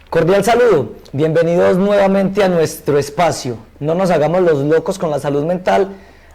Cordial saludo, bienvenidos nuevamente a nuestro espacio. No nos hagamos los locos con la salud mental.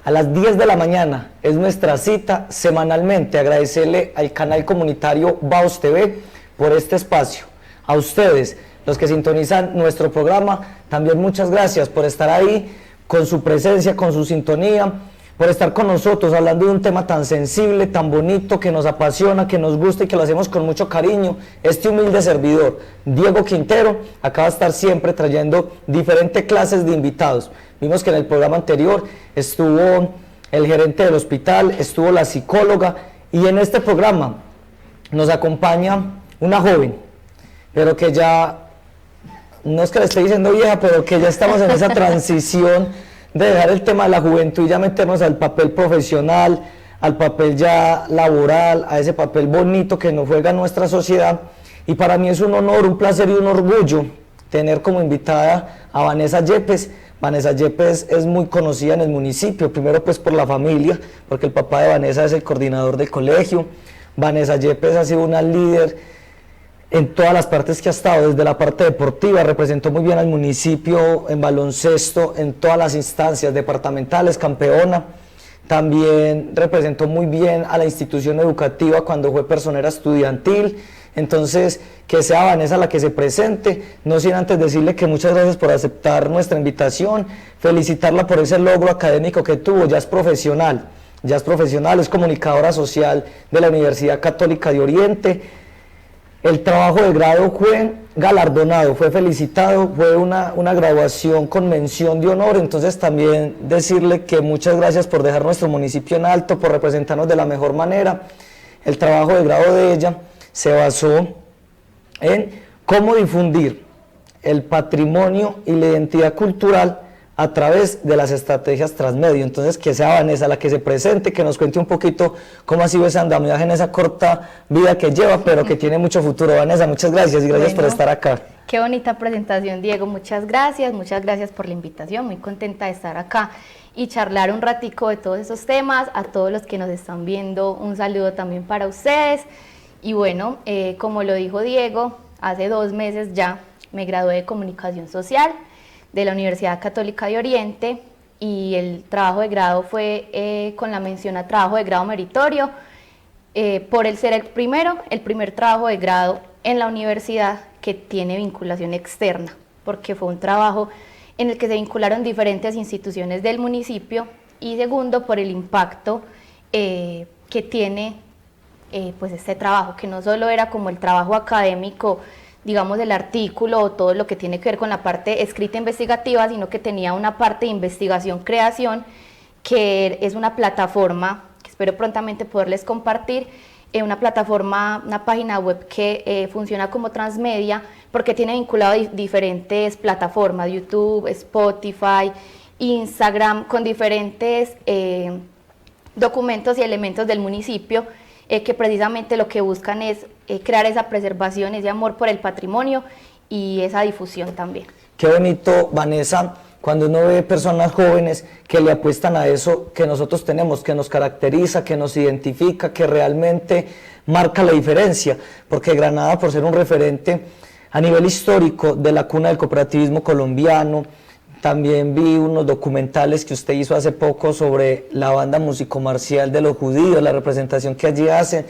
A las 10 de la mañana es nuestra cita semanalmente. Agradecerle al canal comunitario Baos TV por este espacio. A ustedes, los que sintonizan nuestro programa, también muchas gracias por estar ahí, con su presencia, con su sintonía, por estar con nosotros hablando de un tema tan sensible, tan bonito, que nos apasiona, que nos gusta y que lo hacemos con mucho cariño. Este humilde servidor, Diego Quintero, acaba de estar siempre trayendo diferentes clases de invitados. Vimos que en el programa anterior estuvo el gerente del hospital, estuvo la psicóloga, y en este programa nos acompaña una joven, pero que ya, no es que le esté diciendo vieja, pero que ya estamos en esa transición de dejar el tema de la juventud y ya meternos al papel profesional, al papel ya laboral, a ese papel bonito que nos juega nuestra sociedad. Y para mí es un honor, un placer y un orgullo tener como invitada a Vanessa Yepes. Vanessa Yepes es muy conocida en el municipio, primero pues por la familia, porque el papá de Vanessa es el coordinador del colegio. Vanessa Yepes ha sido una líder en todas las partes que ha estado, desde la parte deportiva, representó muy bien al municipio en baloncesto, en todas las instancias departamentales, campeona. También representó muy bien a la institución educativa cuando fue personera estudiantil. Entonces, que sea Vanessa la que se presente, no sin antes decirle que muchas gracias por aceptar nuestra invitación, felicitarla por ese logro académico que tuvo. Ya es profesional, es comunicadora social de la Universidad Católica de Oriente. El trabajo de grado fue galardonado, fue felicitado, fue una graduación con mención de honor. Entonces también decirle que muchas gracias por dejar nuestro municipio en alto, por representarnos de la mejor manera. El trabajo de grado de ella se basó en cómo difundir el patrimonio y la identidad cultural a través de las estrategias transmedio. Entonces, que sea Vanessa la que se presente, que nos cuente un poquito cómo ha sido ese andamiaje en esa corta vida que lleva, pero que tiene mucho futuro. Vanessa, muchas gracias y gracias por estar acá. Qué bonita presentación, Diego. Muchas gracias por la invitación. Muy contenta de estar acá y charlar un ratico de todos esos temas. A todos los que nos están viendo, un saludo también para ustedes. Y bueno, como lo dijo Diego, hace 2 meses ya me gradué de Comunicación Social de la Universidad Católica de Oriente, y el trabajo de grado fue con la mención a trabajo de grado meritorio, por el ser el primer trabajo de grado en la universidad que tiene vinculación externa, porque fue un trabajo en el que se vincularon diferentes instituciones del municipio, y segundo, por el impacto que tiene pues este trabajo, que no solo era como el trabajo académico, digamos el artículo o todo lo que tiene que ver con la parte escrita investigativa, sino que tenía una parte de investigación-creación, que es una plataforma que espero prontamente poderles compartir, una plataforma, una página web que funciona como transmedia, porque tiene vinculado diferentes plataformas, YouTube, Spotify, Instagram, con diferentes documentos y elementos del municipio, que precisamente lo que buscan es crear esa preservación, ese amor por el patrimonio y esa difusión también. Qué bonito, Vanessa, cuando uno ve personas jóvenes que le apuestan a eso que nosotros tenemos, que nos caracteriza, que nos identifica, que realmente marca la diferencia, porque Granada, por ser un referente a nivel histórico de la cuna del cooperativismo colombiano. También vi unos documentales que usted hizo hace poco sobre la banda musicomarcial de los judíos, la representación que allí hacen,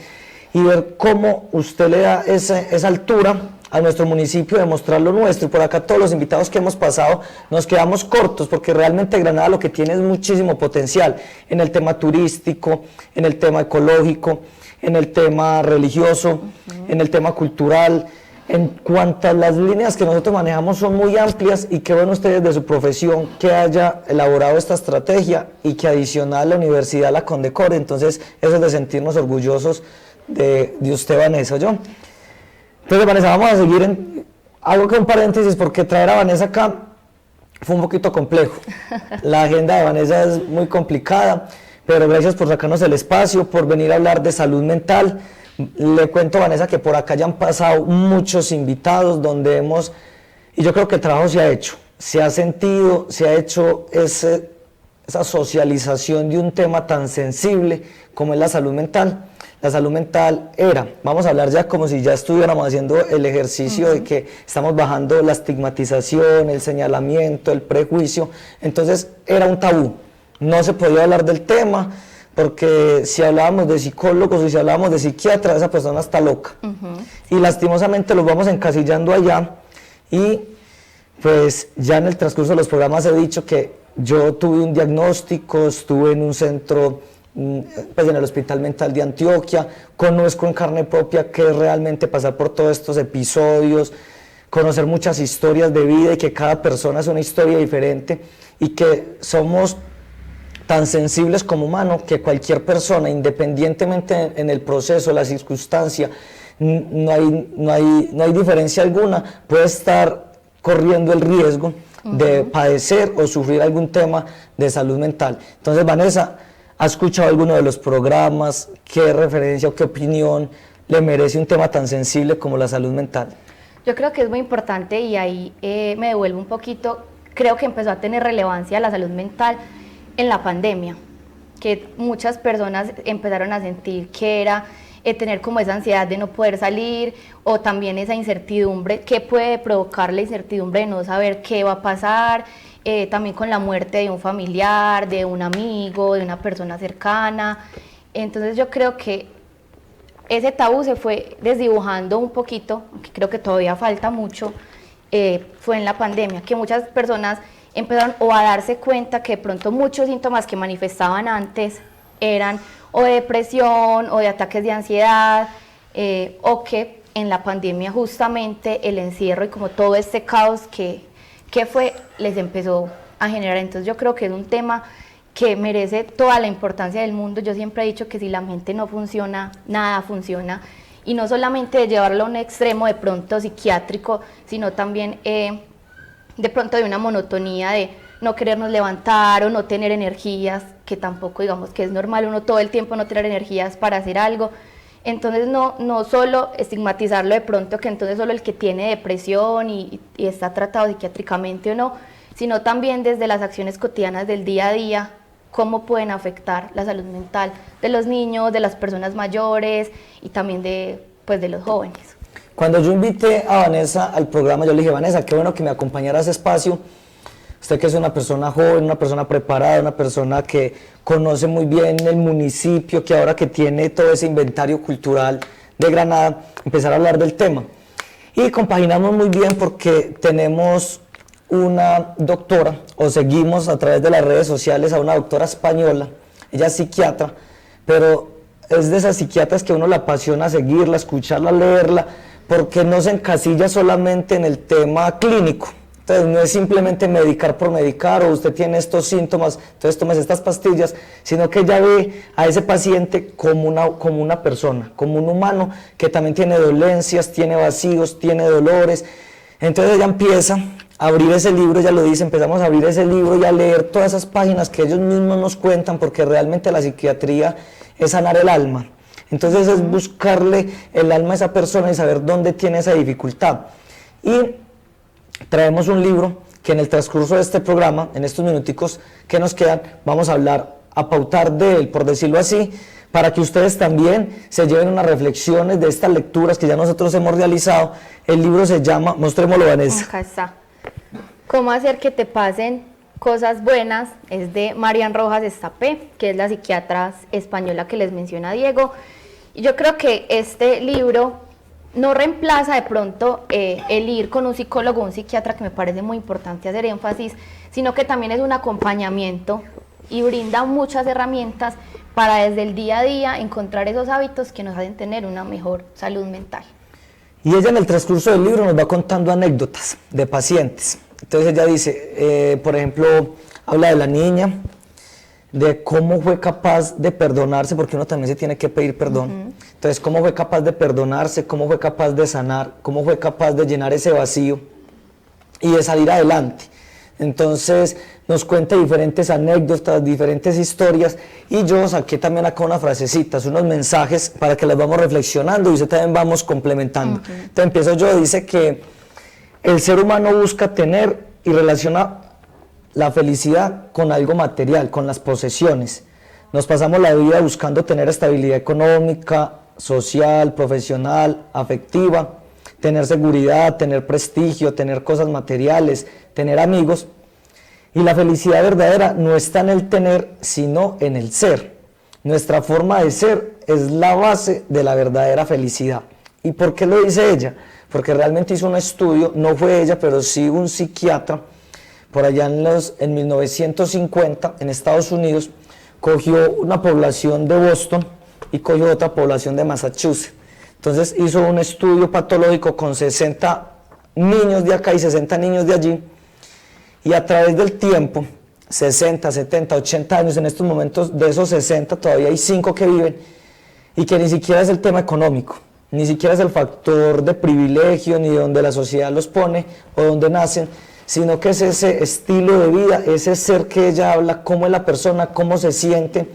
y ver cómo usted le da esa altura a nuestro municipio de mostrar lo nuestro. Y por acá todos los invitados que hemos pasado nos quedamos cortos, porque realmente Granada lo que tiene es muchísimo potencial en el tema turístico, en el tema ecológico, en el tema religioso, en el tema cultural. En cuanto a las líneas que nosotros manejamos son muy amplias, y qué bueno ustedes de su profesión que haya elaborado esta estrategia y que adicional la universidad la condecore. Entonces eso es de sentirnos orgullosos de usted, Vanessa. Entonces, Vanessa, vamos a seguir en algo que un paréntesis, porque traer a Vanessa acá fue un poquito complejo. La agenda de Vanessa es muy complicada, pero gracias por sacarnos el espacio, por venir a hablar de salud mental. Le cuento, Vanessa, que por acá ya han pasado muchos invitados y yo creo que el trabajo se ha hecho, se ha sentido, se ha hecho ese esa socialización de un tema tan sensible como es la salud mental. La salud mental era, vamos a hablar ya como si ya estuviéramos haciendo el ejercicio de que estamos bajando la estigmatización, el señalamiento, el prejuicio. Entonces era un tabú, no se podía hablar del tema, porque si hablábamos de psicólogos o si hablábamos de psiquiatras, esa persona está loca. Y lastimosamente los vamos encasillando allá, y pues ya en el transcurso de los programas he dicho que yo tuve un diagnóstico, estuve en un centro, pues en el Hospital Mental de Antioquia, conozco en carne propia qué es realmente pasar por todos estos episodios, conocer muchas historias de vida y que cada persona es una historia diferente y que somos tan sensibles como humanos que cualquier persona, independientemente en el proceso, la circunstancia, no hay diferencia alguna, puede estar corriendo el riesgo de padecer o sufrir algún tema de salud mental. Entonces, Vanessa, ¿ha escuchado alguno de los programas? ¿Qué referencia o qué opinión le merece un tema tan sensible como la salud mental? Yo creo que es muy importante, y ahí me devuelvo un poquito. Creo que empezó a tener relevancia la salud mental en la pandemia, que muchas personas empezaron a sentir que era tener como esa ansiedad de no poder salir, o también esa incertidumbre que puede provocar la incertidumbre de no saber qué va a pasar, también con la muerte de un familiar, de un amigo, de una persona cercana. Entonces yo creo que ese tabú se fue desdibujando un poquito, aunque creo que todavía falta mucho. Fue en la pandemia que muchas personas empezaron o a darse cuenta que de pronto muchos síntomas que manifestaban antes eran o de depresión o de ataques de ansiedad, o que en la pandemia justamente el encierro y como todo este caos que fue, les empezó a generar. Entonces yo creo que es un tema que merece toda la importancia del mundo. Yo siempre he dicho que si la mente no funciona, nada funciona, y no solamente de llevarlo a un extremo de pronto psiquiátrico, sino también de pronto de una monotonía de no querernos levantar o no tener energías, que tampoco digamos que es normal uno todo el tiempo no tener energías para hacer algo. Entonces no solo estigmatizarlo de pronto que entonces solo el que tiene depresión y está tratado psiquiátricamente o no, sino también desde las acciones cotidianas del día a día, cómo pueden afectar la salud mental de los niños, de las personas mayores y también de los jóvenes. Cuando yo invité a Vanessa al programa, yo le dije: Vanessa, qué bueno que me acompañara a ese espacio. Usted que es una persona joven, una persona preparada, una persona que conoce muy bien el municipio, que ahora que tiene todo ese inventario cultural de Granada, empezar a hablar del tema. Y compaginamos muy bien porque tenemos una doctora, o seguimos a través de las redes sociales a una doctora española. Ella es psiquiatra, pero es de esas psiquiatras que a uno le apasiona seguirla, escucharla, leerla, porque no se encasilla solamente en el tema clínico. Entonces no es simplemente medicar por medicar, o usted tiene estos síntomas, entonces tomes estas pastillas, sino que ella ve a ese paciente como una persona, como un humano que también tiene dolencias, tiene vacíos, tiene dolores. Entonces ella empieza a abrir ese libro, ella lo dice, empezamos a abrir ese libro y a leer todas esas páginas que ellos mismos nos cuentan, porque realmente la psiquiatría es sanar el alma. Entonces es buscarle el alma a esa persona y saber dónde tiene esa dificultad. Y traemos un libro que en el transcurso de este programa, en estos minuticos que nos quedan, vamos a hablar, a pautar de él, por decirlo así, para que ustedes también se lleven unas reflexiones de estas lecturas que ya nosotros hemos realizado. El libro se llama, mostrémoslo, Vanessa. Acá está. ¿Cómo hacer que te pasen cosas buenas? Es de Marian Rojas Estapé, que es la psiquiatra española que les menciona Diego. Y yo creo que este libro no reemplaza de pronto el ir con un psicólogo o un psiquiatra, que me parece muy importante hacer énfasis, sino que también es un acompañamiento y brinda muchas herramientas para desde el día a día encontrar esos hábitos que nos hacen tener una mejor salud mental. Y ella en el transcurso del libro nos va contando anécdotas de pacientes. Entonces ella dice, por ejemplo, habla de la niña, de cómo fue capaz de perdonarse, porque uno también se tiene que pedir perdón. Entonces, cómo fue capaz de perdonarse, cómo fue capaz de sanar, cómo fue capaz de llenar ese vacío y de salir adelante. Entonces, nos cuenta diferentes anécdotas, diferentes historias, y yo saqué también acá unas frasecitas, unos mensajes para que las vamos reflexionando y usted también vamos complementando. Entonces, empiezo yo, dice que el ser humano busca tener y relaciona la felicidad con algo material, con las posesiones. Nos pasamos la vida buscando tener estabilidad económica, social, profesional, afectiva, tener seguridad, tener prestigio, tener cosas materiales, tener amigos. Y la felicidad verdadera no está en el tener, sino en el ser. Nuestra forma de ser es la base de la verdadera felicidad. ¿Y por qué lo dice ella? Porque realmente hizo un estudio, no fue ella, pero sí un psiquiatra, por allá en 1950, en Estados Unidos, cogió una población de Boston y cogió otra población de Massachusetts. Entonces hizo un estudio patológico con 60 niños de acá y 60 niños de allí, y a través del tiempo, 60, 70, 80 años, en estos momentos de esos 60 todavía hay 5 que viven, y que ni siquiera es el tema económico, ni siquiera es el factor de privilegio, ni de donde la sociedad los pone o donde nacen, sino que es ese estilo de vida, ese ser que ella habla, cómo es la persona, cómo se siente,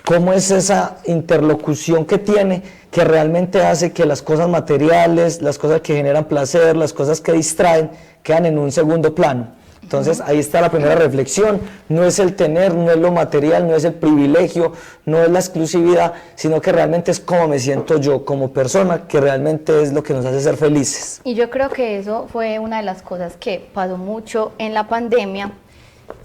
cómo es esa interlocución que tiene, que realmente hace que las cosas materiales, las cosas que generan placer, las cosas que distraen, quedan en un segundo plano. Entonces ahí está la primera reflexión, no es el tener, no es lo material, no es el privilegio, no es la exclusividad, sino que realmente es cómo me siento yo como persona, que realmente es lo que nos hace ser felices. Y yo creo que eso fue una de las cosas que pasó mucho en la pandemia,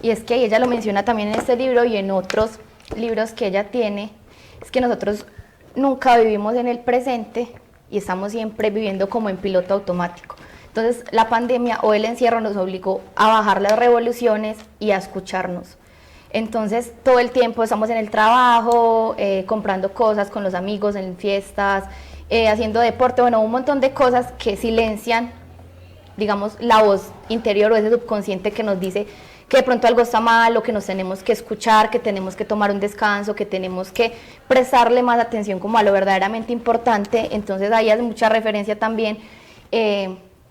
y es que ella lo menciona también en este libro y en otros libros que ella tiene, es que nosotros nunca vivimos en el presente y estamos siempre viviendo como en piloto automático. Entonces la pandemia o el encierro nos obligó a bajar las revoluciones y a escucharnos. Entonces todo el tiempo estamos en el trabajo, comprando cosas con los amigos, en fiestas, haciendo deporte, bueno, un montón de cosas que silencian, digamos, la voz interior o ese subconsciente que nos dice que de pronto algo está mal, o que nos tenemos que escuchar, que tenemos que tomar un descanso, que tenemos que prestarle más atención como a lo verdaderamente importante. Entonces ahí hace mucha referencia también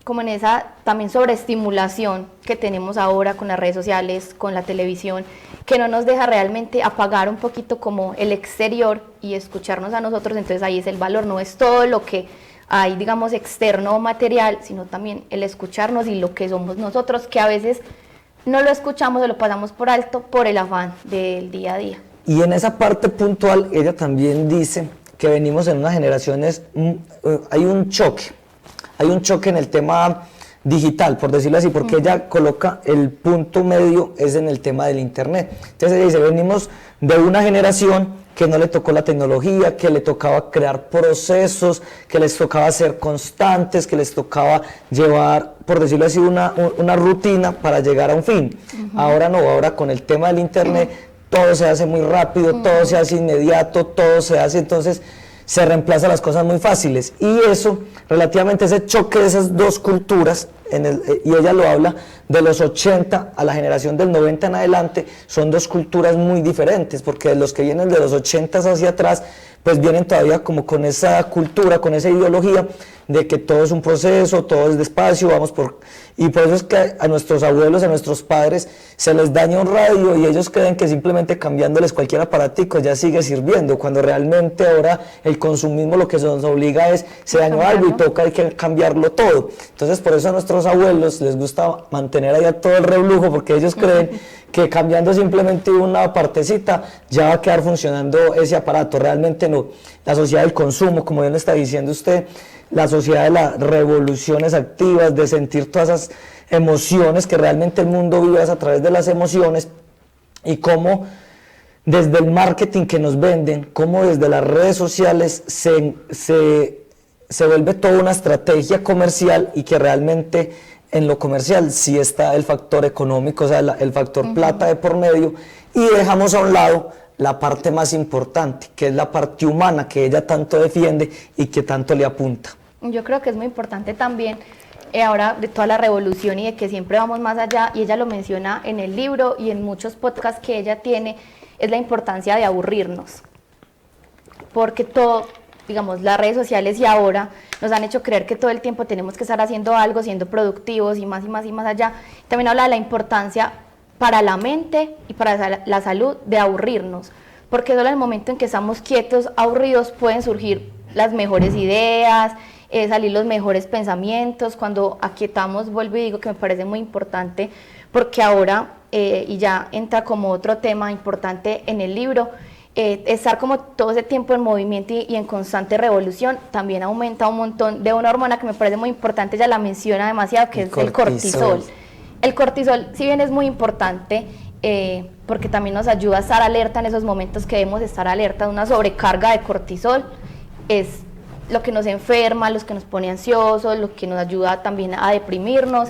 como en esa también sobreestimulación que tenemos ahora con las redes sociales, con la televisión, que no nos deja realmente apagar un poquito como el exterior y escucharnos a nosotros. Entonces ahí es el valor, no es todo lo que hay, digamos, externo o material, sino también el escucharnos y lo que somos nosotros, que a veces no lo escuchamos o lo pasamos por alto por el afán del día a día. Y en esa parte puntual, ella también dice que venimos en unas generaciones, hay un choque en el tema digital, por decirlo así, porque ella coloca el punto medio es en el tema del internet. Entonces ella dice, venimos de una generación que no le tocó la tecnología, que le tocaba crear procesos, que les tocaba ser constantes, que les tocaba llevar, por decirlo así, una rutina para llegar a un fin. Ahora no, ahora con el tema del internet todo se hace muy rápido, todo se hace inmediato, todo se hace, entonces se reemplazan las cosas muy fáciles, y eso, relativamente ese choque de esas dos culturas, y ella lo habla, de los 80 a la generación del 90 en adelante, son dos culturas muy diferentes, porque los que vienen de los 80 hacia atrás, pues vienen todavía como con esa cultura, con esa ideología de que todo es un proceso, todo es despacio, y por eso es que a nuestros abuelos, a nuestros padres, se les daña un radio y ellos creen que simplemente cambiándoles cualquier aparatico ya sigue sirviendo, cuando realmente ahora el consumismo lo que nos obliga es, se dañó algo y toca, hay que cambiarlo todo. Entonces por eso a nuestros abuelos les gusta mantener allá todo el reblujo, porque ellos creen que cambiando simplemente una partecita ya va a quedar funcionando ese aparato. Realmente no. La sociedad del consumo, como bien lo está diciendo usted, la sociedad de las revoluciones activas, de sentir todas esas emociones, que realmente el mundo vive a través de las emociones, y cómo desde el marketing que nos venden, cómo desde las redes sociales se vuelve toda una estrategia comercial, y que realmente en lo comercial sí está el factor económico, o sea, el factor plata de por medio, y dejamos a un lado la parte más importante, que es la parte humana que ella tanto defiende y que tanto le apunta. Yo creo que es muy importante también ahora de toda la revolución y de que siempre vamos más allá, y ella lo menciona en el libro y en muchos podcasts que ella tiene, es la importancia de aburrirnos, porque todo, digamos, las redes sociales y ahora nos han hecho creer que todo el tiempo tenemos que estar haciendo algo, siendo productivos y más y más y más allá. También habla de la importancia para la mente y para la salud de aburrirnos, porque solo en el momento en que estamos quietos, aburridos, pueden surgir las mejores ideas, salir los mejores pensamientos. Cuando aquietamos, vuelvo y digo que me parece muy importante, porque ahora y ya entra como otro tema importante en el libro, estar como todo ese tiempo en movimiento y en constante revolución también aumenta un montón de una hormona que me parece muy importante, ella la menciona demasiado, que es el cortisol. El cortisol, si bien es muy importante, porque también nos ayuda a estar alerta en esos momentos que debemos estar alerta, una sobrecarga de cortisol es lo que nos enferma, lo que nos pone ansiosos, lo que nos ayuda también a deprimirnos.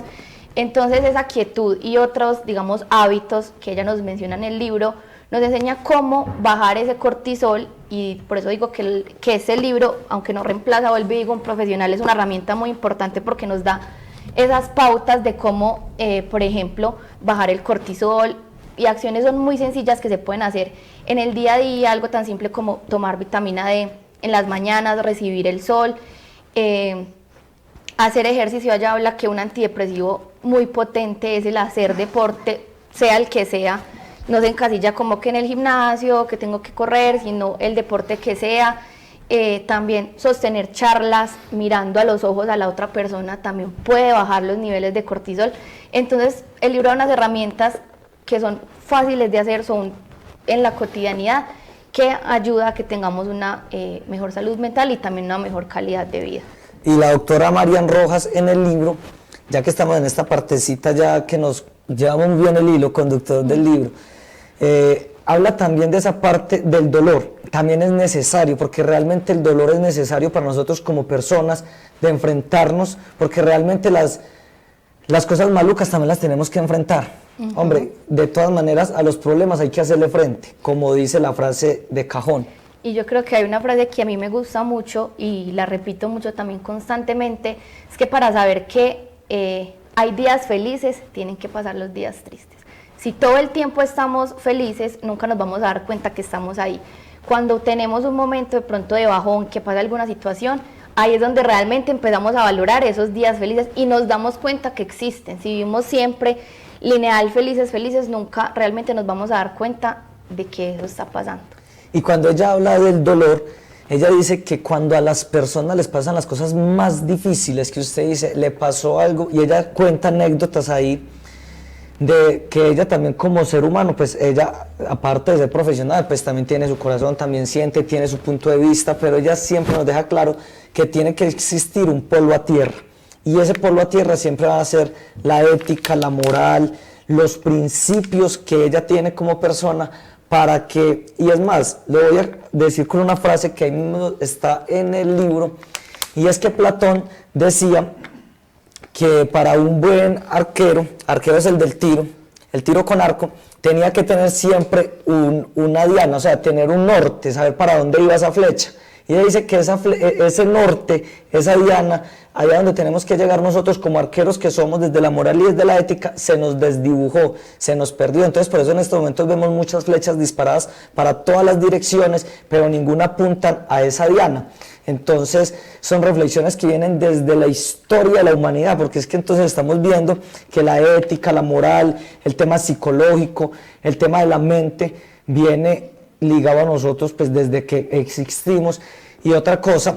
Entonces esa quietud y otros, digamos, hábitos que ella nos menciona en el libro, nos enseña cómo bajar ese cortisol, y por eso digo que ese libro, aunque no reemplaza, vuelvo y digo, un profesional, es una herramienta muy importante porque nos da esas pautas de cómo, por ejemplo, bajar el cortisol, y acciones son muy sencillas que se pueden hacer en el día a día, algo tan simple como tomar vitamina D en las mañanas, recibir el sol, hacer ejercicio. Ella habla que un antidepresivo muy potente es el hacer deporte, sea el que sea, no se encasilla como que en el gimnasio, que tengo que correr, sino el deporte que sea. También sostener charlas mirando a los ojos a la otra persona también puede bajar los niveles de cortisol. Entonces el libro da unas herramientas que son fáciles de hacer, son en la cotidianidad, que ayuda a que tengamos una mejor salud mental y también una mejor calidad de vida. Y la doctora Marian Rojas en el libro, ya que estamos en esta partecita ya que nos llevamos muy bien el hilo conductor del libro, habla también de esa parte del dolor. También es necesario, porque realmente el dolor es necesario para nosotros como personas, de enfrentarnos, porque realmente las cosas malucas también las tenemos que enfrentar. Hombre, de todas maneras a los problemas hay que hacerle frente, como dice la frase de cajón. Y yo creo que hay una frase que a mí me gusta mucho y la repito mucho también constantemente, es que para saber que hay días felices, tienen que pasar los días tristes. Si todo el tiempo estamos felices, nunca nos vamos a dar cuenta que estamos ahí. Cuando tenemos un momento de pronto de bajón, que pasa alguna situación, ahí es donde realmente empezamos a valorar esos días felices y nos damos cuenta que existen. Si vivimos siempre lineal, felices, nunca realmente nos vamos a dar cuenta de que eso está pasando. Y cuando ella habla del dolor, ella dice que cuando a las personas les pasan las cosas más difíciles, que usted dice, le pasó algo, y ella cuenta anécdotas ahí, de que ella también como ser humano, pues ella, aparte de ser profesional, pues también tiene su corazón, también siente, tiene su punto de vista, pero ella siempre nos deja claro que tiene que existir un polo a tierra, y ese polo a tierra siempre va a ser la ética, la moral, los principios que ella tiene como persona, para que, y es más, le voy a decir con una frase que ahí mismo está en el libro, y es que Platón decía que para un buen arquero es el del tiro, el tiro con arco, tenía que tener siempre una diana, o sea, tener un norte, saber para dónde iba esa flecha. Y ella dice que ese norte, esa diana, allá donde tenemos que llegar nosotros como arqueros que somos, desde la moral y desde la ética, se nos desdibujó, se nos perdió. Entonces por eso en estos momentos vemos muchas flechas disparadas para todas las direcciones, pero ninguna apuntan a esa diana. Entonces son reflexiones que vienen desde la historia de la humanidad, porque es que entonces estamos viendo que la ética, la moral, el tema psicológico, el tema de la mente viene ligado a nosotros pues desde que existimos. Y otra cosa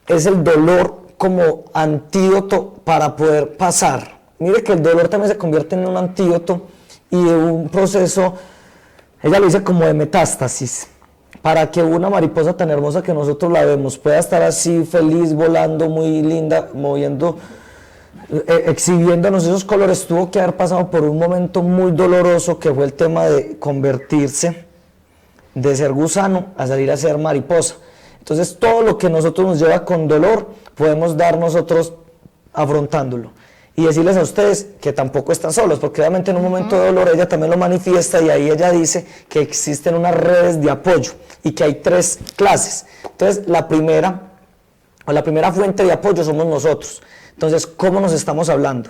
es el dolor como antídoto para poder pasar. Mire que el dolor también se convierte en un antídoto y de un proceso, ella lo dice como de metástasis, para que una mariposa tan hermosa que nosotros la vemos pueda estar así feliz, volando, muy linda, moviendo, exhibiéndonos esos colores, tuvo que haber pasado por un momento muy doloroso, que fue el tema de convertirse de ser gusano a salir a ser mariposa. Entonces todo lo que nosotros nos lleva con dolor podemos dar nosotros afrontándolo y decirles a ustedes que tampoco están solos, porque obviamente en un momento de dolor ella también lo manifiesta, y ahí ella dice que existen unas redes de apoyo y que hay 3 clases. Entonces la primera fuente de apoyo somos nosotros. Entonces, ¿cómo nos estamos hablando?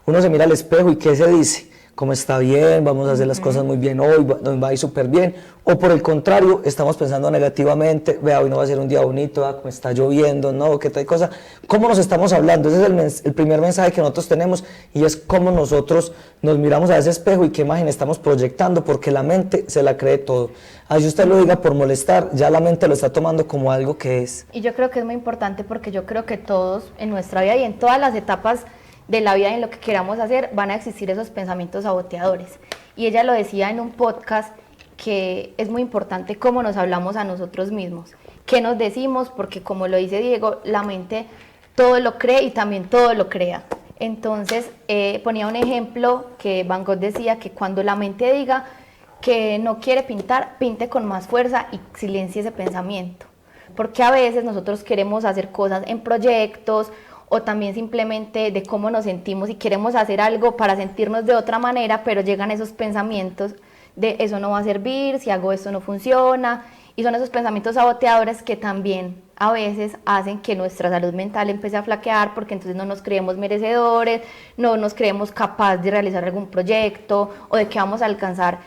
Uno se mira al espejo y ¿qué se dice? Como está bien, vamos a hacer las cosas muy bien hoy, nos va a ir súper bien, o por el contrario, estamos pensando negativamente, vea, hoy no va a ser un día bonito, como está lloviendo, no, qué tal cosa. ¿Cómo nos estamos hablando? Ese es el primer mensaje que nosotros tenemos, y es cómo nosotros nos miramos a ese espejo y qué imagen estamos proyectando, porque la mente se la cree todo. Así usted lo diga por molestar, ya la mente lo está tomando como algo que es. Y yo creo que es muy importante, porque yo creo que todos en nuestra vida y en todas las etapas de la vida y en lo que queramos hacer van a existir esos pensamientos saboteadores, y ella lo decía en un podcast, que es muy importante cómo nos hablamos a nosotros mismos, qué nos decimos, porque como lo dice Diego, la mente todo lo cree y también todo lo crea. Entonces ponía un ejemplo que Van Gogh decía que cuando la mente diga que no quiere pintar, pinte con más fuerza y silencie ese pensamiento, porque a veces nosotros queremos hacer cosas en proyectos o también simplemente de cómo nos sentimos y queremos hacer algo para sentirnos de otra manera, pero llegan esos pensamientos de eso no va a servir, si hago esto no funciona, y son esos pensamientos saboteadores que también a veces hacen que nuestra salud mental empiece a flaquear, porque entonces no nos creemos merecedores, no nos creemos capaces de realizar algún proyecto o de que vamos a alcanzar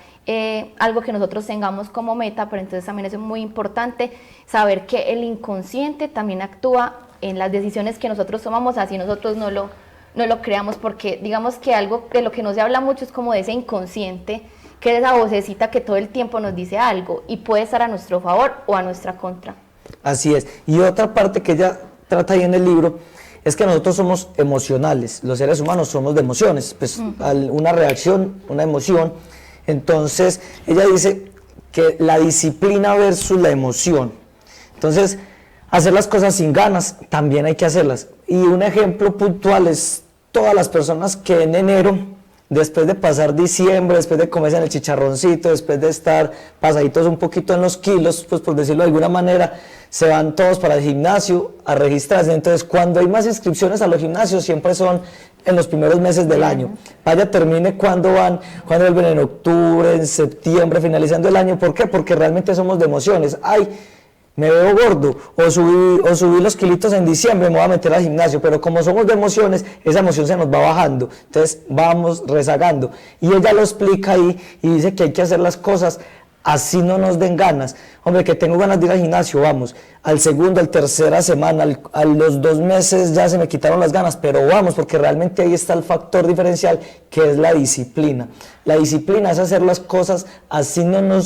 algo que nosotros tengamos como meta. Pero entonces también es muy importante saber que el inconsciente también actúa en las decisiones que nosotros tomamos, así nosotros no lo creamos, porque digamos que algo de lo que no se habla mucho es como de ese inconsciente, que es esa vocecita que todo el tiempo nos dice algo y puede estar a nuestro favor o a nuestra contra. Así es. Y otra parte que ella trata ahí en el libro es que nosotros somos emocionales, los seres humanos somos de emociones, pues una reacción, una emoción. Entonces ella dice que la disciplina versus la emoción. Entonces, hacer las cosas sin ganas, también hay que hacerlas. Y un ejemplo puntual es todas las personas que en enero, después de pasar diciembre, después de comerse en el chicharroncito, después de estar pasaditos un poquito en los kilos, pues por decirlo de alguna manera, se van todos para el gimnasio a registrarse. Entonces, cuando hay más inscripciones a los gimnasios, siempre son en los primeros meses del año. Vaya, termine cuando van, cuando vuelven en octubre, en septiembre, finalizando el año. ¿Por qué? Porque realmente somos de emociones. Ay, me veo gordo, o subí los kilitos en diciembre, me voy a meter al gimnasio, pero como somos de emociones, esa emoción se nos va bajando, entonces vamos rezagando. Y ella lo explica ahí y dice que hay que hacer las cosas así no nos den ganas. Hombre, que tengo ganas de ir al gimnasio, vamos. Al segundo, al tercera semana, a los 2 meses ya se me quitaron las ganas, pero vamos, porque realmente ahí está el factor diferencial, que es la disciplina. La disciplina es hacer las cosas así no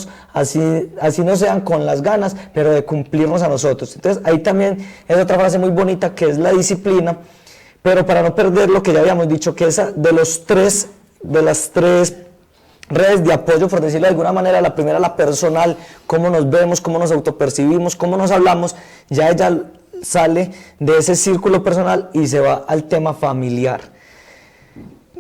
sean con las ganas, pero de cumplirnos a nosotros. Entonces, ahí también es otra frase muy bonita, que es la disciplina, pero para no perder lo que ya habíamos dicho, que esa de las tres redes de apoyo, por decirlo de alguna manera, la primera, la personal, cómo nos vemos, cómo nos autopercibimos, cómo nos hablamos, ya ella sale de ese círculo personal y se va al tema familiar.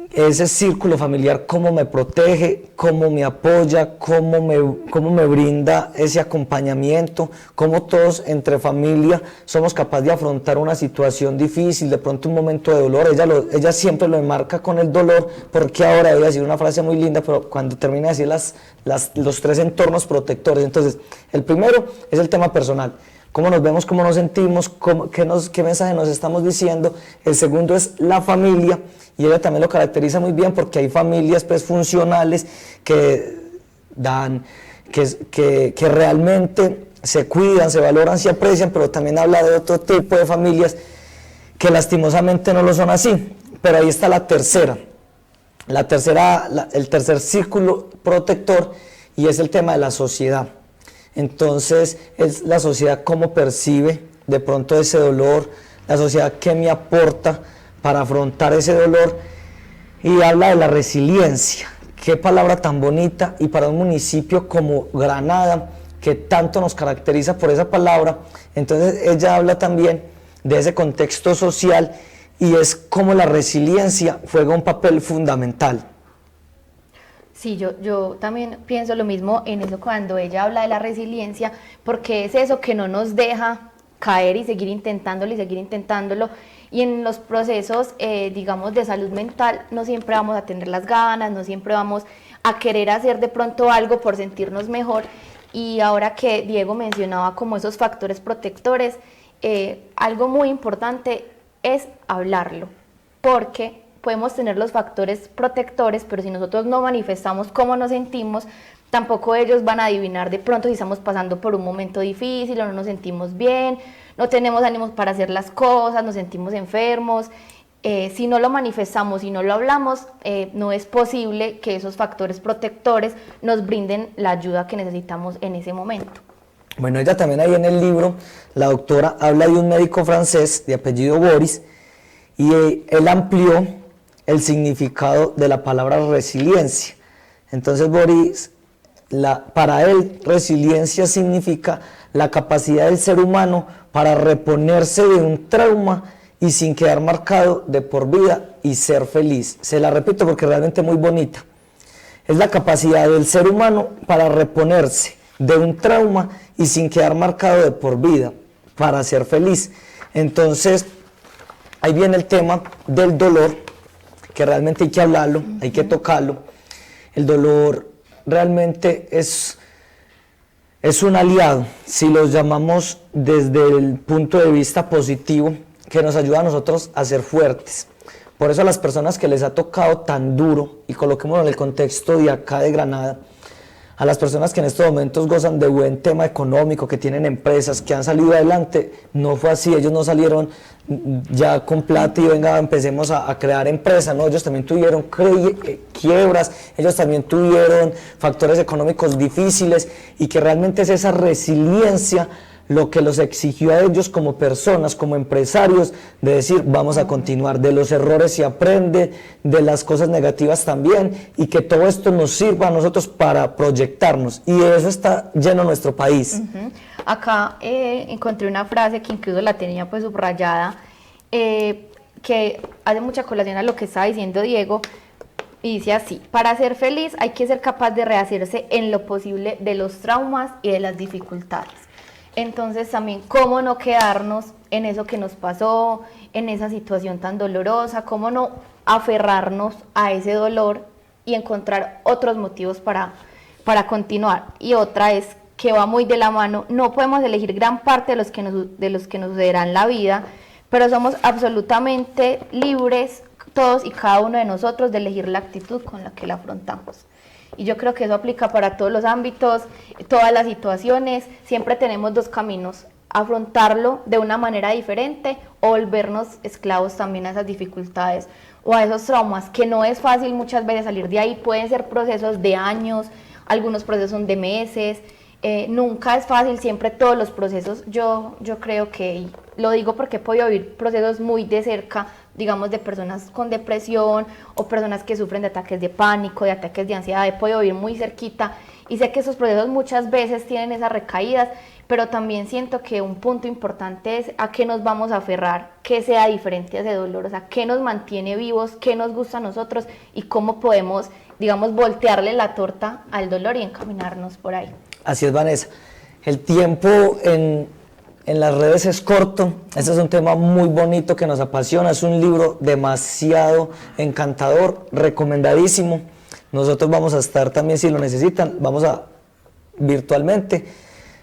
Ese círculo familiar, cómo me protege, cómo me apoya, cómo me brinda ese acompañamiento, cómo todos entre familia somos capaces de afrontar una situación difícil, de pronto un momento de dolor. Ella siempre lo enmarca con el dolor, porque ahora voy a decir una frase muy linda, pero cuando termine de decir los 3 entornos protectores. Entonces, el primero es el tema personal. Cómo nos vemos, cómo nos sentimos, qué mensaje nos estamos diciendo. El segundo es la familia, y ella también lo caracteriza muy bien, porque hay familias pues funcionales que realmente se cuidan, se valoran, se aprecian, pero también habla de otro tipo de familias que lastimosamente no lo son así. Pero ahí está el tercer círculo protector, y es el tema de la sociedad. Entonces, es la sociedad cómo percibe de pronto ese dolor, la sociedad qué me aporta para afrontar ese dolor, y habla de la resiliencia. Qué palabra tan bonita, y para un municipio como Granada, que tanto nos caracteriza por esa palabra. Entonces, ella habla también de ese contexto social, y es cómo la resiliencia juega un papel fundamental. Sí, yo también pienso lo mismo en eso cuando ella habla de la resiliencia, porque es eso que no nos deja caer y seguir intentándolo, y en los procesos, digamos, de salud mental, no siempre vamos a tener las ganas, no siempre vamos a querer hacer de pronto algo por sentirnos mejor. Y ahora que Diego mencionaba como esos factores protectores, algo muy importante es hablarlo, porque podemos tener los factores protectores, pero si nosotros no manifestamos cómo nos sentimos, tampoco ellos van a adivinar de pronto si estamos pasando por un momento difícil o no nos sentimos bien, no tenemos ánimos para hacer las cosas, nos sentimos enfermos. Si no lo manifestamos y no lo hablamos, no es posible que esos factores protectores nos brinden la ayuda que necesitamos en ese momento. Bueno, ella también ahí en el libro, la doctora habla de un médico francés de apellido Boris, y él amplió el significado de la palabra resiliencia, Entonces Boris, para él, resiliencia significa la capacidad del ser humano para reponerse de un trauma y sin quedar marcado de por vida y ser feliz. Se la repito porque realmente es muy bonita. Es la capacidad del ser humano para reponerse de un trauma y sin quedar marcado de por vida, para ser feliz. Entonces, ahí viene el tema del dolor, que realmente hay que hablarlo, hay que tocarlo. El dolor realmente es un aliado, si lo llamamos desde el punto de vista positivo, que nos ayuda a nosotros a ser fuertes. Por eso a las personas que les ha tocado tan duro, y coloquémoslo en el contexto de acá de Granada, a las personas que en estos momentos gozan de buen tema económico, que tienen empresas, que han salido adelante, no fue así, ellos no salieron ya con plata y venga, empecemos a crear empresas, no, ellos también tuvieron quiebras, ellos también tuvieron factores económicos difíciles, y que realmente es esa resiliencia lo que los exigió a ellos como personas, como empresarios, de decir, vamos a continuar, de los errores se aprende, de las cosas negativas también, y que todo esto nos sirva a nosotros para proyectarnos, y de eso está lleno nuestro país. Acá encontré una frase que incluso la tenía pues subrayada, que hace mucha colación a lo que estaba diciendo Diego, y dice así: para ser feliz hay que ser capaz de rehacerse en lo posible de los traumas y de las dificultades. Entonces también, ¿cómo no quedarnos en eso que nos pasó, en esa situación tan dolorosa? ¿Cómo no aferrarnos a ese dolor y encontrar otros motivos para continuar? Y otra es que va muy de la mano, no podemos elegir gran parte de los que nos sucederán en la vida, pero somos absolutamente libres, todos y cada uno de nosotros, de elegir la actitud con la que la afrontamos. Y yo creo que eso aplica para todos los ámbitos, todas las situaciones. Siempre tenemos dos caminos: afrontarlo de una manera diferente o volvernos esclavos también a esas dificultades o a esos traumas, que no es fácil muchas veces salir de ahí. Pueden ser procesos de años, algunos procesos son de meses, nunca es fácil, siempre todos los procesos. Yo creo que, lo digo porque he podido vivir procesos muy de cerca, digamos, de personas con depresión o personas que sufren de ataques de pánico, de ataques de ansiedad, he podido vivir muy cerquita, y sé que esos procesos muchas veces tienen esas recaídas, pero también siento que un punto importante es a qué nos vamos a aferrar, qué sea diferente a ese dolor, o sea, qué nos mantiene vivos, qué nos gusta a nosotros y cómo podemos, digamos, voltearle la torta al dolor y encaminarnos por ahí. Así es, Vanessa. El tiempo en las redes es corto. Este es un tema muy bonito que nos apasiona. Es un libro demasiado encantador, recomendadísimo. Nosotros vamos a estar también, si lo necesitan, virtualmente.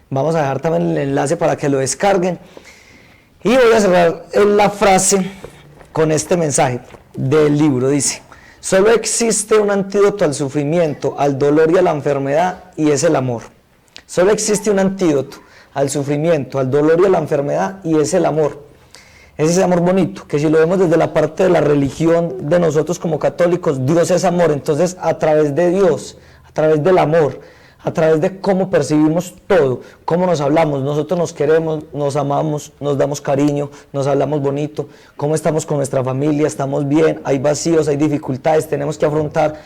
Vamos a dejar también el enlace para que lo descarguen. Y voy a cerrar la frase con este mensaje del libro. Dice: solo existe un antídoto al sufrimiento, al dolor y a la enfermedad, y es el amor. Solo existe un antídoto al sufrimiento, al dolor y a la enfermedad, y es el amor. Es ese amor bonito, que si lo vemos desde la parte de la religión de nosotros como católicos, Dios es amor. Entonces, a través de Dios, a través del amor, a través de cómo percibimos todo, cómo nos hablamos, nosotros nos queremos, nos amamos, nos damos cariño, nos hablamos bonito, cómo estamos con nuestra familia, estamos bien, hay vacíos, hay dificultades, tenemos que afrontar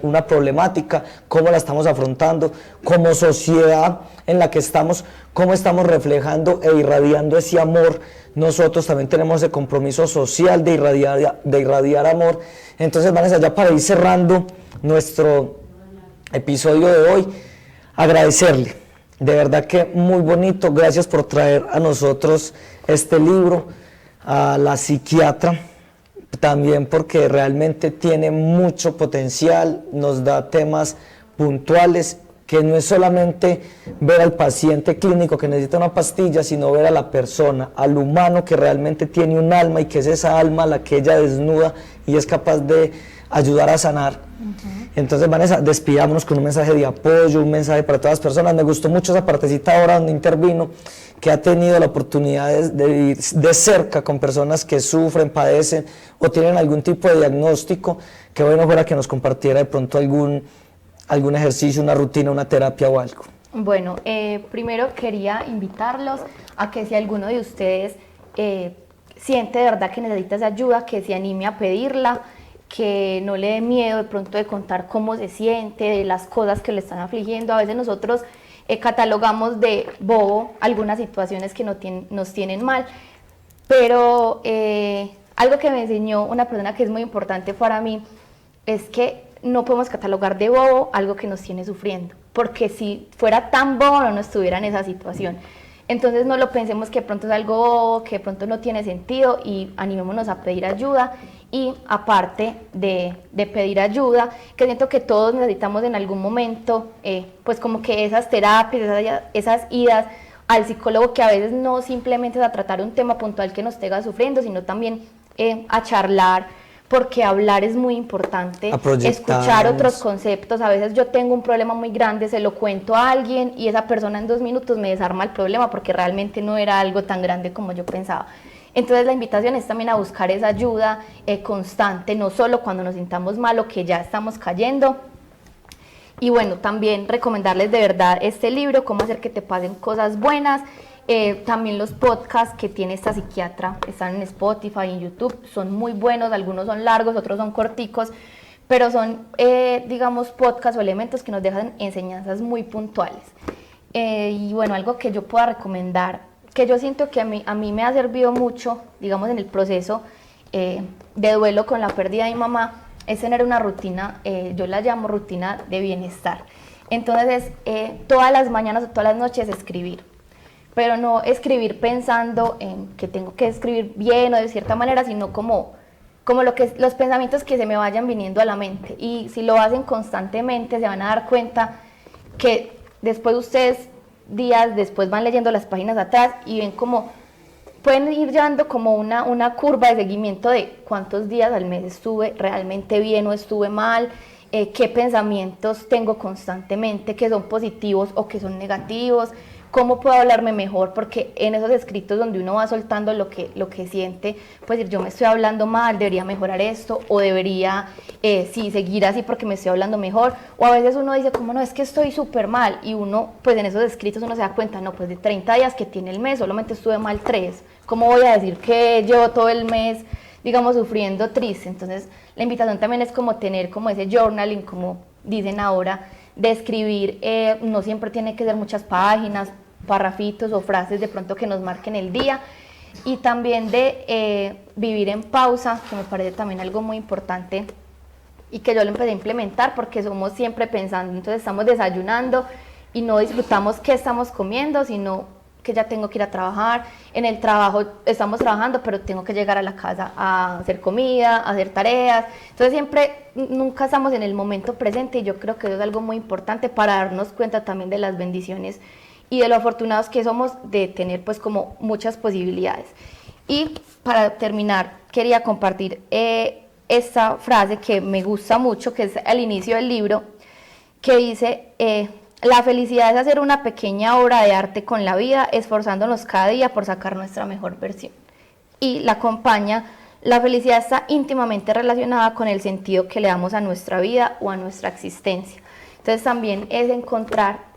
una problemática, cómo la estamos afrontando, como sociedad en la que estamos, cómo estamos reflejando e irradiando ese amor. Nosotros también tenemos ese compromiso social de irradiar amor. Entonces, Vanessa, ya para ir cerrando nuestro episodio de hoy, agradecerle, de verdad que muy bonito, gracias por traer a nosotros este libro, a la psiquiatra, también porque realmente tiene mucho potencial, nos da temas puntuales, que no es solamente ver al paciente clínico que necesita una pastilla, sino ver a la persona, al humano que realmente tiene un alma, y que es esa alma la que ella desnuda y es capaz de ayudar a sanar. Entonces, Vanessa, despidámonos con un mensaje de apoyo, un mensaje para todas las personas. Me gustó mucho esa partecita ahora donde intervino, que ha tenido la oportunidad de vivir de cerca con personas que sufren, padecen o tienen algún tipo de diagnóstico. Qué bueno fuera que nos compartiera de pronto algún ejercicio, una rutina, una terapia o algo. Bueno, primero quería invitarlos a que si alguno de ustedes siente de verdad que necesita esa ayuda, que se anime a pedirla, que no le dé miedo de pronto de contar cómo se siente, de las cosas que le están afligiendo. A veces nosotros catalogamos de bobo algunas situaciones que nos tienen mal, pero algo que me enseñó una persona que es muy importante para mí es que no podemos catalogar de bobo algo que nos tiene sufriendo, porque si fuera tan bobo no estuviera en esa situación. Entonces no lo pensemos que de pronto es algo bobo, que de pronto no tiene sentido, y animémonos a pedir ayuda. Y aparte de pedir ayuda, que siento que todos necesitamos en algún momento, pues como que esas terapias, esas idas al psicólogo, que a veces no simplemente es a tratar un tema puntual que nos tenga sufriendo, sino también a charlar, porque hablar es muy importante, escuchar otros conceptos. A veces yo tengo un problema muy grande, se lo cuento a alguien y esa persona en 2 minutos me desarma el problema porque realmente no era algo tan grande como yo pensaba. Entonces la invitación es también a buscar esa ayuda constante, no solo cuando nos sintamos mal o que ya estamos cayendo. Y bueno, también recomendarles de verdad este libro, Cómo hacer que te pasen cosas buenas. También los podcasts que tiene esta psiquiatra están en Spotify y en YouTube, son muy buenos, algunos son largos, otros son corticos, pero son, digamos, podcasts o elementos que nos dejan enseñanzas muy puntuales. Y bueno, algo que yo pueda recomendar, que yo siento que a mí me ha servido mucho, digamos, en el proceso de duelo con la pérdida de mi mamá, es tener una rutina, yo la llamo rutina de bienestar. Entonces, todas las mañanas o todas las noches escribir, pero no escribir pensando en que tengo que escribir bien o de cierta manera, sino como los pensamientos que se me vayan viniendo a la mente. Y si lo hacen constantemente, se van a dar cuenta que después ustedes, días después, van leyendo las páginas atrás y ven como pueden ir llevando como una curva de seguimiento de cuántos días al mes estuve realmente bien o estuve mal, qué pensamientos tengo constantemente, que son positivos o que son negativos, cómo puedo hablarme mejor, porque en esos escritos donde uno va soltando lo que siente, pues yo me estoy hablando mal, debería mejorar esto, o debería sí, seguir así porque me estoy hablando mejor, o a veces uno dice, como no, es que estoy súper mal, y uno, pues en esos escritos uno se da cuenta, no, pues de 30 días que tiene el mes, solamente estuve mal 3, ¿cómo voy a decir que yo todo el mes, digamos, sufriendo triste? Entonces, la invitación también es como tener como ese journaling, como dicen ahora, de escribir, no siempre tiene que ser muchas páginas, parrafitos o frases de pronto que nos marquen el día, y también de vivir en pausa, que me parece también algo muy importante y que yo lo empecé a implementar porque somos siempre pensando, entonces estamos desayunando y no disfrutamos qué estamos comiendo, sino que ya tengo que ir a trabajar, en el trabajo estamos trabajando, pero tengo que llegar a la casa a hacer comida, a hacer tareas, entonces siempre, nunca estamos en el momento presente, y yo creo que eso es algo muy importante para darnos cuenta también de las bendiciones y de lo afortunados que somos de tener pues como muchas posibilidades. Y para terminar, quería compartir esta frase que me gusta mucho, que es al inicio del libro, que dice, la felicidad es hacer una pequeña obra de arte con la vida, esforzándonos cada día por sacar nuestra mejor versión. Y la acompaña, la felicidad está íntimamente relacionada con el sentido que le damos a nuestra vida o a nuestra existencia. Entonces también es encontrar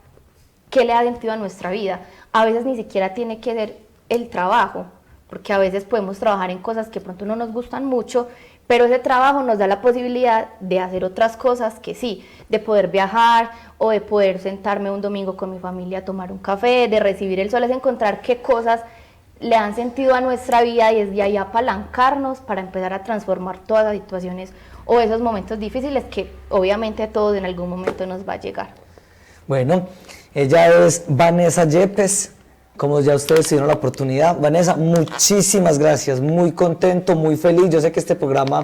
qué le da sentido a nuestra vida. A veces ni siquiera tiene que ser el trabajo, porque a veces podemos trabajar en cosas que pronto no nos gustan mucho, pero ese trabajo nos da la posibilidad de hacer otras cosas que sí, de poder viajar o de poder sentarme un domingo con mi familia a tomar un café, de recibir el sol, es encontrar qué cosas le dan sentido a nuestra vida y desde ahí apalancarnos para empezar a transformar todas las situaciones o esos momentos difíciles que obviamente a todos en algún momento nos va a llegar. Bueno, ella es Vanessa Yepes, como ya ustedes tuvieron la oportunidad. Vanessa, muchísimas gracias, muy contento, muy feliz. Yo sé que este programa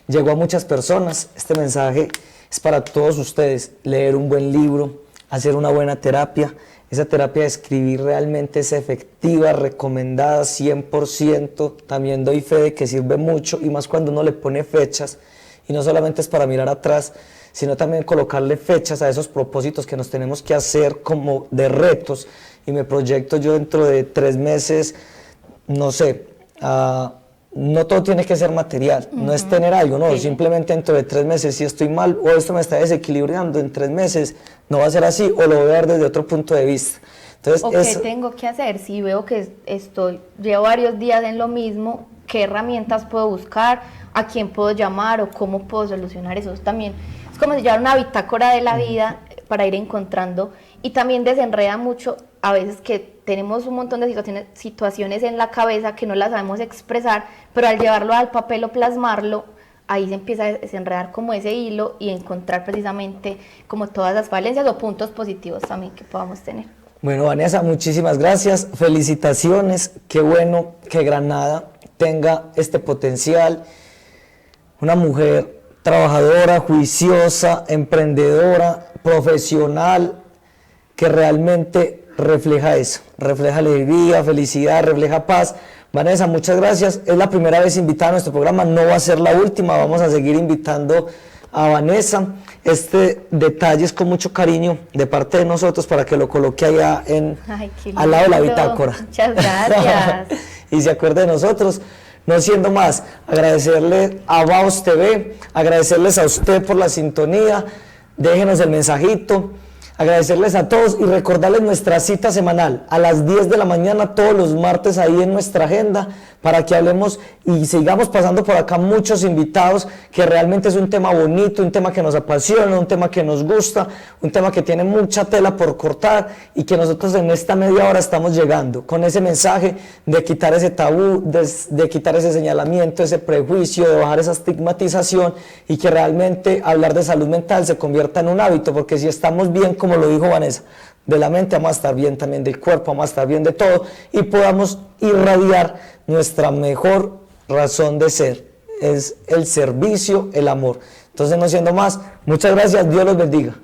llegó a muchas personas. Este mensaje es para todos ustedes. Leer un buen libro, hacer una buena terapia. Esa terapia de escribir realmente es efectiva, recomendada 100%. También doy fe de que sirve mucho, y más cuando uno le pone fechas, y no solamente es para mirar atrás, sino también colocarle fechas a esos propósitos que nos tenemos que hacer como de retos. Y me proyecto yo dentro de 3 meses, no sé, no todo tiene que ser material, no es tener algo, no, sí. Simplemente dentro de 3 meses, si estoy mal o esto me está desequilibrando, en 3 meses no va a ser así, o lo voy a ver desde otro punto de vista. Entonces, o qué tengo que hacer, si veo que llevo varios días en lo mismo, qué herramientas puedo buscar, a quién puedo llamar o cómo puedo solucionar eso. También es como si llevar una bitácora de la vida para ir encontrando, y también desenreda mucho a veces que tenemos un montón de situaciones en la cabeza que no las sabemos expresar, pero al llevarlo al papel o plasmarlo, ahí se empieza a desenredar como ese hilo y encontrar precisamente como todas las falencias o puntos positivos también que podamos tener. Bueno, Vanessa, muchísimas gracias, felicitaciones, qué bueno que Granada tenga este potencial, una mujer trabajadora, juiciosa, emprendedora, profesional, que realmente refleja eso, refleja alegría, felicidad, refleja paz. Vanessa, muchas gracias, es la primera vez invitada a nuestro programa, no va a ser la última, vamos a seguir invitando a Vanessa. Este detalle es con mucho cariño de parte de nosotros para que lo coloque allá al lado de la bitácora. Muchas gracias. Y se acuerde de nosotros. No siendo más, agradecerle a Vaos TV, agradecerles a usted por la sintonía, déjenos el mensajito, agradecerles a todos y recordarles nuestra cita semanal a las 10 de la mañana todos los martes ahí en nuestra agenda para que hablemos y sigamos pasando por acá muchos invitados, que realmente es un tema bonito, un tema que nos apasiona, un tema que nos gusta, un tema que tiene mucha tela por cortar y que nosotros en esta media hora estamos llegando con ese mensaje de quitar ese tabú, de quitar ese señalamiento, ese prejuicio, de bajar esa estigmatización y que realmente hablar de salud mental se convierta en un hábito, porque si estamos bien, como lo dijo Vanessa, de la mente, vamos a estar bien también del cuerpo, vamos a estar bien de todo y podamos irradiar nuestra mejor razón de ser, es el servicio, el amor. Entonces, no siendo más, muchas gracias, Dios los bendiga.